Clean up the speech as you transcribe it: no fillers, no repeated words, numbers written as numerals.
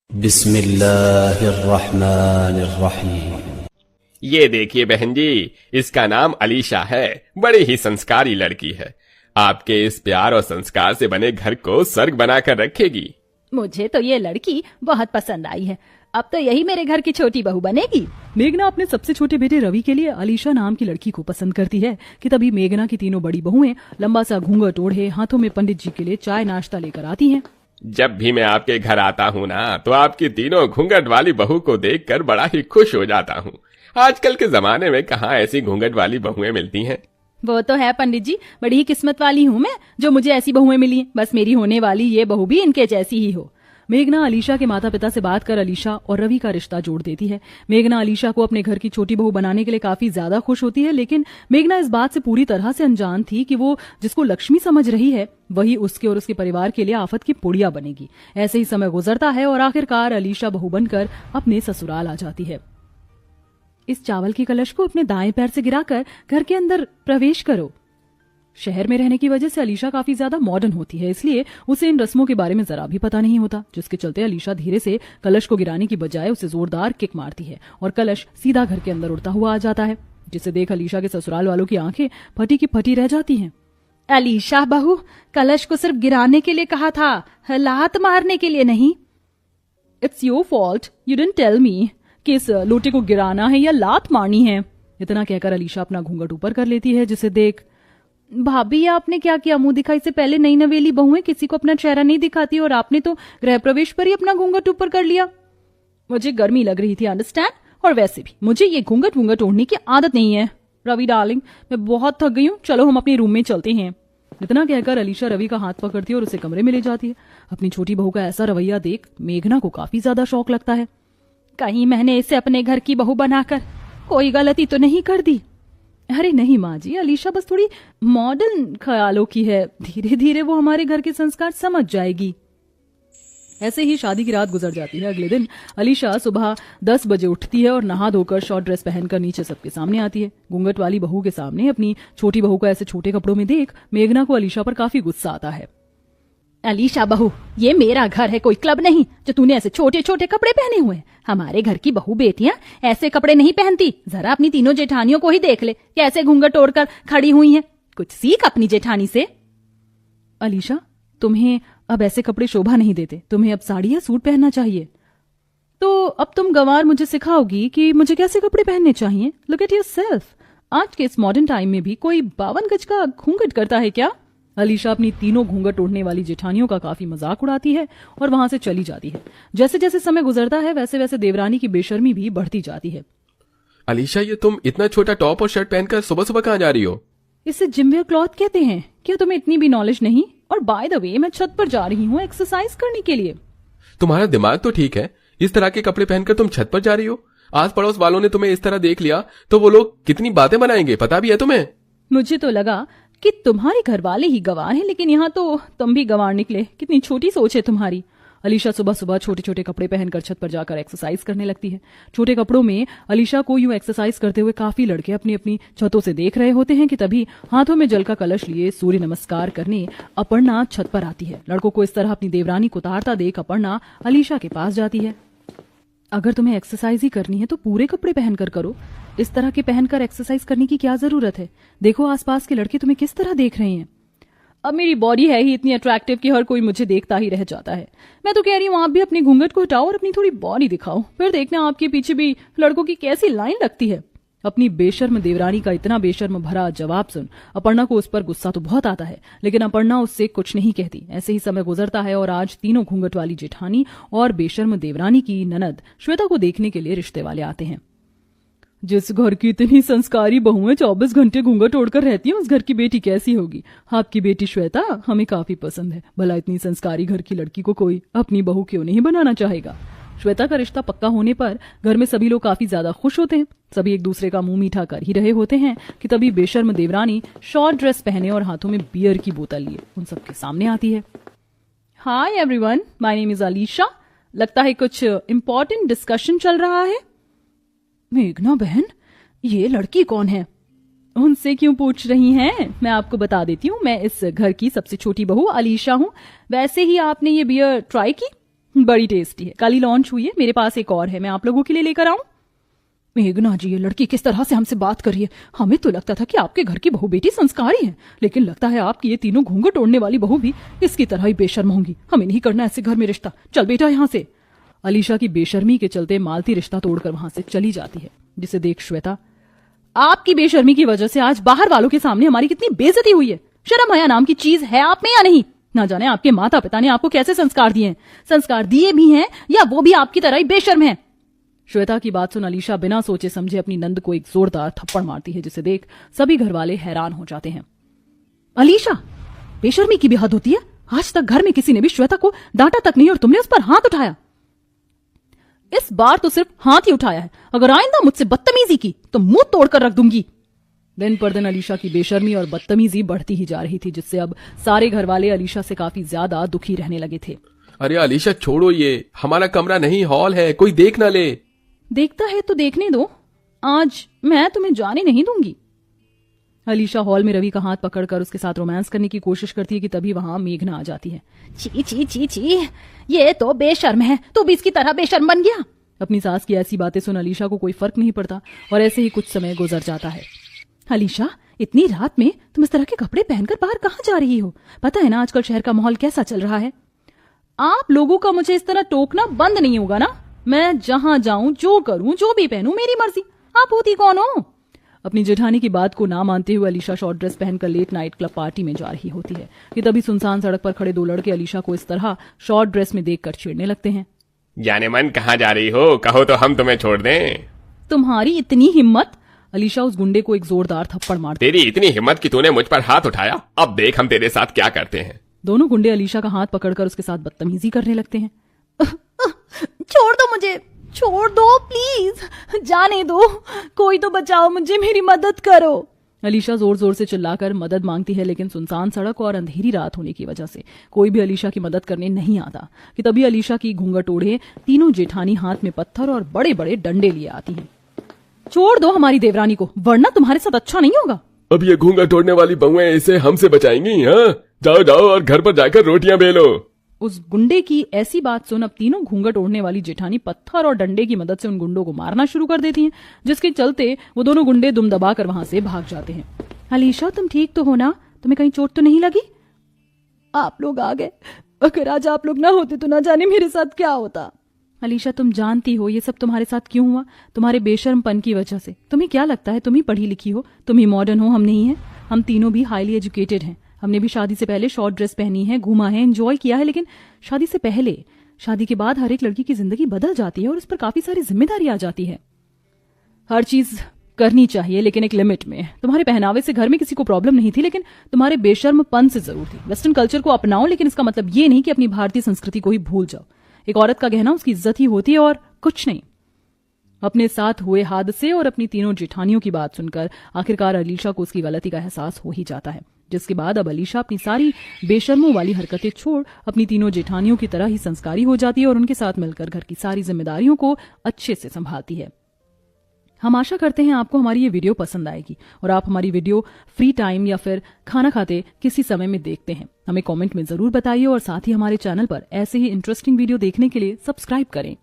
बिस्मिल्लाहिर्रहमानिर्रहीम। ये देखिए बहन जी, इसका नाम अलीशा है। बड़ी ही संस्कारी लड़की है। आपके इस प्यार और संस्कार से बने घर को स्वर्ग बनाकर रखेगी। मुझे तो ये लड़की बहुत पसंद आई है। अब तो यही मेरे घर की छोटी बहू बनेगी। मेघना अपने सबसे छोटे बेटे रवि के लिए अलीशा नाम की लड़की को पसंद करती है कि तभी मेघना की तीनों बड़ी बहुएं लंबा सा घूंघट ओढ़े हाथों में पंडित जी के लिए चाय नाश्ता लेकर आती हैं। जब भी मैं आपके घर आता हूँ ना, तो आपकी तीनों घूंघट वाली बहू को देखकर बड़ा ही खुश हो जाता हूँ। आजकल के जमाने में कहाँ ऐसी घूंघट वाली बहुएं मिलती हैं। वो तो है पंडित जी, बड़ी ही किस्मत वाली हूँ मैं जो मुझे ऐसी बहुएं मिली। बस मेरी होने वाली ये बहू भी इनके जैसी ही हो। मेघना अलीशा के माता पिता से बात कर अलीशा और रवि का रिश्ता जोड़ देती है। मेघना अलीशा को अपने घर की छोटी बहू बनाने के लिए काफी ज्यादा खुश होती है, लेकिन मेघना इस बात से पूरी तरह से अनजान थी कि वो जिसको लक्ष्मी समझ रही है वही उसके और उसके परिवार के लिए आफत की पुड़िया बनेगी। ऐसे ही समय गुजरता है और आखिरकार अलीशा बहू बनकर अपने ससुराल आ जाती है। इस चावल के कलश को अपने दाएं पैर से गिराकर घर के अंदर प्रवेश करो। शहर में रहने की वजह से अलीशा काफी ज्यादा मॉडर्न होती है, इसलिए उसे इन रस्मों के बारे में जरा भी पता नहीं होता, जिसके चलते अलीशा धीरे से कलश को गिराने की बजाय उसे जोरदार किक मारती है और कलश सीधा घर के अंदर उड़ता हुआ आ जाता है, जिसे देख अलीशा के ससुराल वालों की आंखें फटी की फटी रह जाती हैं। अलीशा बहू, कलश को सिर्फ गिराने के लिए कहा था, लात मारने के लिए नहीं। It's your fault, you didn't tell me कि इस लोटे को गिराना है या लात मारनी है। इतना कहकर अलीशा अपना घूंघट ऊपर कर लेती है, जिसे देख भाभी आपने क्या किया? मुंह दिखाई से पहले नई नवेली बहुएं किसी को अपना चेहरा नहीं दिखाती और आपने तो गृह प्रवेश पर ही अपना घूंघट ऊपर कर लिया। मुझे गर्मी लग रही थी, अंडरस्टैंड, और वैसे भी मुझे ये घूंघट वूंघट ओढ़ने की आदत नहीं है। रवि डार्लिंग, मैं बहुत थक गई हूँ, चलो हम अपने रूम में चलते हैं। इतना कहकर अलीशा रवि का हाथ पकड़ती है और उसे कमरे में ले जाती है। अपनी छोटी बहू का ऐसा रवैया देख मेघना को काफी ज्यादा शौक लगता है। कहीं मैंने इसे अपने घर की बहू बनाकर कोई गलती तो नहीं कर दी? अरे नहीं माँ जी, अलीशा बस थोड़ी मॉडर्न ख्यालों की है, धीरे धीरे वो हमारे घर के संस्कार समझ जाएगी। ऐसे ही शादी की रात गुजर जाती है। अगले दिन अलीशा सुबह 10 बजे उठती है और नहा धोकर शॉर्ट ड्रेस पहनकर नीचे सबके सामने आती है। घूंघट वाली बहू के सामने अपनी छोटी बहू को ऐसे छोटे कपड़ों में देख मेघना को अलीशा पर काफी गुस्सा आता है। अलीशा बहू, ये मेरा घर है, कोई क्लब नहीं जो तूने ऐसे छोटे छोटे कपड़े पहने हुए हैं। हमारे घर की बहू बेटियां ऐसे कपड़े नहीं पहनती। जरा अपनी तीनों जेठानियों को ही देख ले, कैसे घूंघट ओढ़कर खड़ी हुई हैं। कुछ सीख अपनी जेठानी से। अलीशा, तुम्हें अब ऐसे कपड़े शोभा नहीं देते, तुम्हें अब साड़ी या सूट पहनना चाहिए। तो अब तुम गंवार मुझे सिखाओगी कि मुझे कैसे कपड़े पहनने चाहिए। लुक एट योरसेल्फ, आज के इस मॉडर्न टाइम में भी कोई 52 गज का घूंघट करता है क्या? अलीशा अपनी तीनों घूंघट ओढ़ने वाली जेठानियों का काफी मजाक उड़ाती है और वहां से चली जाती है। जैसे जैसे समय गुजरता है वैसे वैसे देवरानी की बेशर्मी भी बढ़ती जाती है। अलीशा, ये तुम इतना छोटा टॉप और शर्ट पहनकर सुबह सुबह कहाँ जा रही हो? इसे जिमवेयर क्लॉथ कहते हैं। क्या तुम्हें इतनी भी नॉलेज नहीं? और बाय द वे, मैं छत पर जा रही हूँ एक्सरसाइज करने के लिए। तुम्हारा दिमाग तो ठीक है, इस तरह के कपड़े पहनकर तुम छत पर जा रही हो? आस पड़ोस वालों ने तुम्हें इस तरह देख लिया तो वो लोग कितनी बातें बनाएंगे, पता भी है तुम्हें? मुझे तो लगा कि तुम्हारे घर वाले ही गंवार हैं, लेकिन यहाँ तो तुम भी गंवार निकले। कितनी छोटी सोच है तुम्हारी। अलीशा सुबह सुबह छोटे छोटे कपड़े पहनकर छत पर जाकर एक्सरसाइज करने लगती है। छोटे कपड़ों में अलीशा को यूं एक्सरसाइज करते हुए काफी लड़के अपनी अपनी छतों से देख रहे होते हैं कि तभी हाथों में जल का कलश लिए सूर्य नमस्कार करने अपर्णा छत पर आती है। लड़कों को इस तरह अपनी देवरानी को उतारता देख अपर्णा अलीशा के पास जाती है। अगर तुम्हें एक्सरसाइज ही करनी है तो पूरे कपड़े पहनकर करो। इस तरह के पहनकर एक्सरसाइज करने की क्या जरूरत है? देखो आसपास के लड़के तुम्हें किस तरह देख रहे हैं। अब मेरी बॉडी है ही इतनी अट्रैक्टिव कि हर कोई मुझे देखता ही रह जाता है। मैं तो कह रही हूँ आप भी अपनी घूंघट को हटाओ और अपनी थोड़ी बॉडी दिखाओ, फिर देखना आपके पीछे भी लड़कों की कैसी लाइन लगती है। अपनी बेशर्म देवरानी का इतना बेशर्म भरा जवाब सुन अपर्णा को उस पर गुस्सा तो बहुत आता है, लेकिन अपर्णा उससे कुछ नहीं कहती। ऐसे ही समय गुजरता है और आज तीनों घूंघट वाली जेठानी और बेशर्म देवरानी की ननद श्वेता को देखने के लिए रिश्ते वाले आते हैं। जिस घर की इतनी संस्कारी बहुएं 24 घंटे घूंघट ओढ़कर रहती हैं, उस घर की बेटी कैसी होगी? आपकी बेटी श्वेता हमें काफी पसंद है। भला इतनी संस्कारी घर की लड़की को कोई अपनी बहू क्यों नहीं बनाना चाहेगा? श्वेता का रिश्ता पक्का होने पर घर में सभी लोग काफी ज्यादा खुश होते हैं। सभी एक दूसरे का मुंह मीठा कर ही रहे होते हैं कि तभी बेशर्म देवरानी शॉर्ट ड्रेस पहने और हाथों में बियर की बोतल लिए उन सबके सामने आती है। Hi everyone, my name is Alisha. लगता है कुछ इंपॉर्टेंट डिस्कशन चल रहा है। मेघना बहन, ये लड़की कौन है? उनसे क्यों पूछ रही हैं? मैं आपको बता देती हूँ, मैं इस घर की सबसे छोटी बहू अलीशा हूँ। वैसे ही आपने ये बियर ट्राई की? बड़ी टेस्टी है, कल ही लॉन्च हुई है। मेरे पास एक और है, मैं आप लोगों के लिए लेकर आऊं? मेघना जी, ये लड़की किस तरह से हमसे बात कर रही है। हमें तो लगता था कि आपके घर की बहू बेटी संस्कारी है, लेकिन लगता है आपकी ये तीनों घूंघट ओढ़ने वाली बहू भी इसकी तरह ही बेशर्म होंगी। हमें नहीं करना ऐसे घर में रिश्ता, चल बेटा यहाँ से। अलीशा की बेशर्मी के चलते मालती रिश्ता तोड़कर वहां से चली जाती है, जिसे देख श्वेता, आपकी बेशर्मी की वजह से आज बाहर वालों के सामने हमारी कितनी बेइज्जती हुई है। शर्म हया नाम की चीज है आप में या नहीं? ना जाने आपके माता पिता ने आपको कैसे संस्कार दिए हैं। संस्कार दिए भी हैं या वो भी आपकी तरह ही बेशर्म है। श्वेता की बात सुन अलीशा बिना सोचे समझे अपनी नंद को एक जोरदार थप्पड़ मारती है, जिसे देख सभी घर वाले हैरान हो जाते हैं। अलीशा, बेशर्मी की भी हद होती है। आज तक घर में किसी ने भी श्वेता को डांटा तक नहीं और तुमने उस पर हाथ उठाया। इस बार तो सिर्फ हाथ ही उठाया है, अगर आइंदा मुझसे बदतमीजी की तो मुंह तोड़कर रख दूंगी। दिन पर दिन अलीशा की बेशर्मी और बदतमीजी बढ़ती ही जा रही थी, जिससे अब सारे घर वाले अलीशा से काफी ज्यादा दुखी रहने लगे थे। अरे अलीशा छोड़ो, ये हमारा कमरा नहीं हॉल है, कोई देख ना ले। देखता है तो देखने दो, आज मैं तुम्हें जाने नहीं दूंगी। अलीशा हॉल में रवि का हाथ पकड़कर उसके साथ रोमांस करने की कोशिश करती है कि तभी वहां मेघना आ जाती है। ची ची ची ची, ये तो बेशर्म है, तू भी इसकी तरह बेशर्म बन गया। अपनी सास की ऐसी बातें सुन अलीशा को कोई फर्क नहीं पड़ता और ऐसे ही कुछ समय गुजर जाता है। अलीशा, इतनी रात में तुम इस तरह के कपड़े पहनकर बाहर कहाँ जा रही हो? पता है ना आजकल शहर का माहौल कैसा चल रहा है। आप लोगों का मुझे इस तरह टोकना बंद नहीं होगा ना। मैं जहां जाऊं, जो करूं, जो भी पहनूं, मेरी मर्जी। आप होती कौन हो? अपनी जेठानी की बात को ना मानते हुए अलीशा शॉर्ट ड्रेस पहनकर लेट नाइट क्लब पार्टी में जा रही होती है कि तभी सुनसान सड़क पर खड़े दो लड़के अलीशा को इस तरह शॉर्ट ड्रेस में देखकर छेड़ने लगते हैं। जाने मन कहाँ जा रही हो, कहो तो हम तुम्हें छोड़ दें। तुम्हारी इतनी हिम्मत? अलीशा उस गुंडे को एक जोरदार थप्पड़ मारती। तेरी इतनी हिम्मत कि तूने मुझ पर हाथ उठाया, अब देख हम तेरे साथ क्या करते हैं। दोनों गुंडे अलीशा का हाथ पकड़कर उसके साथ बदतमीजी करने लगते हैं। छोड़ दो मुझे, छोड़ दो प्लीज, जाने दो, कोई तो बचाओ मुझे, मेरी मदद करो। अलीशा जोर जोर से चिल्लाकर मदद मांगती है, लेकिन सुनसान सड़क और अंधेरी रात होने की वजह से कोई भी अलीशा की मदद करने नहीं आता कि तभी अलीशा की घूंघट ओढ़े तीनों जेठानी हाथ में पत्थर और बड़े बड़े डंडे लिए आती हैं। छोड़ दो हमारी देवरानी को, वरना तुम्हारे साथ अच्छा नहीं होगा। अब ये घूंघट ओढ़ने वाली बहुएं इसे हमसे बचाएंगी? हाँ, जाओ जाओ और घर पर जाकर रोटियां बेलो। उस गुंडे की ऐसी बात सुन अब तीनों घूंघट ओढ़ने वाली जेठानी पत्थर और डंडे की मदद से उन गुंडों को मारना शुरू कर देती हैं, जिसके चलते वो दोनों गुंडे दुम दबाकर वहां से भाग जाते हैं। अलीशा, तुम ठीक तो हो ना? तुम्हें कहीं चोट तो नहीं लगी? आप लोग आ गए, अगर आज आप लोग ना होते तो ना जाने मेरे साथ क्या होता। अलीशा, तुम जानती हो ये सब तुम्हारे साथ क्यों हुआ? तुम्हारे बेशर्मपन की वजह से। तुम्हें क्या लगता है तुम ही पढ़ी लिखी हो, तुम ही मॉडर्न हो, हम नहीं है? हम तीनों भी हाईली एजुकेटेड हैं। हमने भी शादी से पहले शॉर्ट ड्रेस पहनी है, घूमा है, एंजॉय किया है, लेकिन शादी से पहले, शादी के बाद हर एक लड़की की जिंदगी बदल जाती है और उस पर काफी सारी जिम्मेदारी आ जाती है। हर चीज करनी चाहिए लेकिन एक लिमिट में। तुम्हारे पहनावे से घर में किसी को प्रॉब्लम नहीं थी, लेकिन तुम्हारे बेशर्मपन से जरूर थी। वेस्टर्न कल्चर को अपनाओ, लेकिन इसका मतलब ये नहीं कि अपनी भारतीय संस्कृति को ही भूल जाओ। एक औरत का गहना उसकी इज्जत ही होती है और कुछ नहीं। अपने साथ हुए हादसे और अपनी तीनों जेठानियों की बात सुनकर आखिरकार अलीशा को उसकी गलती का एहसास हो ही जाता है, जिसके बाद अब अलीशा अपनी सारी बेशर्मों वाली हरकतें छोड़ अपनी तीनों जेठानियों की तरह ही संस्कारी हो जाती है और उनके साथ मिलकर घर की सारी जिम्मेदारियों को अच्छे से संभालती है। हम आशा करते हैं आपको हमारी ये वीडियो पसंद आएगी और आप हमारी वीडियो फ्री टाइम या फिर खाना खाते किसी समय में देखते हैं। हमें कमेंट में जरूर बताइए और साथ ही हमारे चैनल पर ऐसे ही इंटरेस्टिंग वीडियो देखने के लिए सब्सक्राइब करें।